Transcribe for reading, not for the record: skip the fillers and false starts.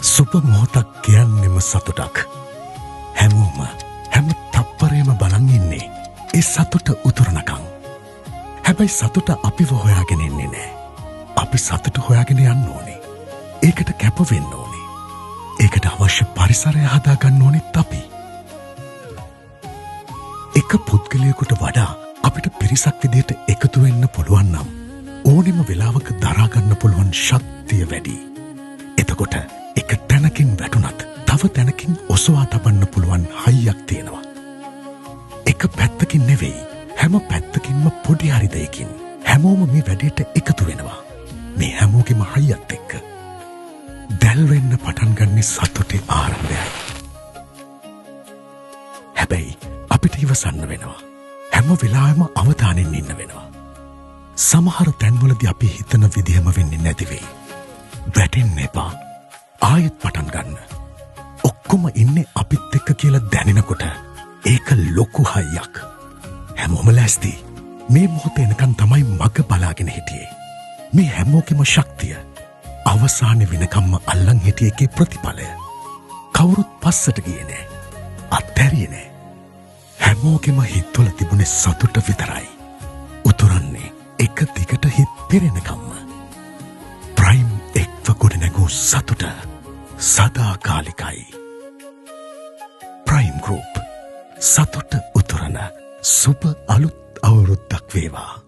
සුබ මොහොතක් කියන්නෙම සතුටක්. හැමෝම හැම තප්පරයම බලන් ඉන්නේ ඒ සතුට උතුරනකම්. හැබැයි සතුට අපිව හොයාගෙන ඉන්නේ නෑ. අපි සතුට හොයාගෙන යන්න ඕනේ. ඒකට කැප වෙන්න ඕනේ. ඒකට අවශ්‍ය පරිසරය හදාගන්න ඕනෙත් අපි. එක පුද්ගලයෙකුට වඩා අපිට පිරිසක් විදියට එකතු වෙන්න පුළුවන් නම් ඕනෙම වෙලාවක දරාගන්න පුළුවන් ශක්තිය වැඩි. එතකොට එක තැනකින් වැටුණත් තව තැනකින් ඔසවා තබන්න පුළුවන් හයියක් තියෙනවා. එක පැත්තකින් නෙවෙයි හැම පැත්තකින්ම පොඩි හරි දෙයකින් හැමෝම මේ වැඩේට එකතු වෙනවා. මේ හැමෝගෙම හයියත් එක්ක දැල්වෙන්න පටන් ගන්නේ සතුටේ ආරම්භයයි. හැබැයි අපිට ඉවසන්න වෙනවා. හැම වෙලාවෙම අවධානයෙන් ඉන්න වෙනවා. සමහර තැන්වලදී අපි හිතන විදිහම වෙන්නේ නැති වෙයි. වැටෙන්න එපා. ආයෙත් පටන් ගන්න. ඔක්කොම ඉන්නේ අපිත් එක්ක කියලා දැනෙනකොට ඒක ලොකු හයියක්. හැමෝම ලෑස්ති. මේ මොහොත එනකන් තමයි මග බලාගෙන හිටියේ. මේ හැමෝගෙම ශක්තිය අවසාන වෙනකම්ම අල්ලන් හිටිය එකේ ප්‍රතිඵලය. කවුරුත් පස්සට ගියේ නෑ. අත්හැරියේ නෑ. හැමෝගෙම හිත්වල තිබුණේ සතුට විතරයි. උතුරන්නේ එක දිගට හිත් පෙරෙනකම්ම. ප්‍රයිම් එක්ව ගොඩනැගූ සතුට සදාකාලිකයි. ප්‍රයිම් ගෲප් සතුට උතුරන සුබ අලුත් අවුරුද්දක් වේවා.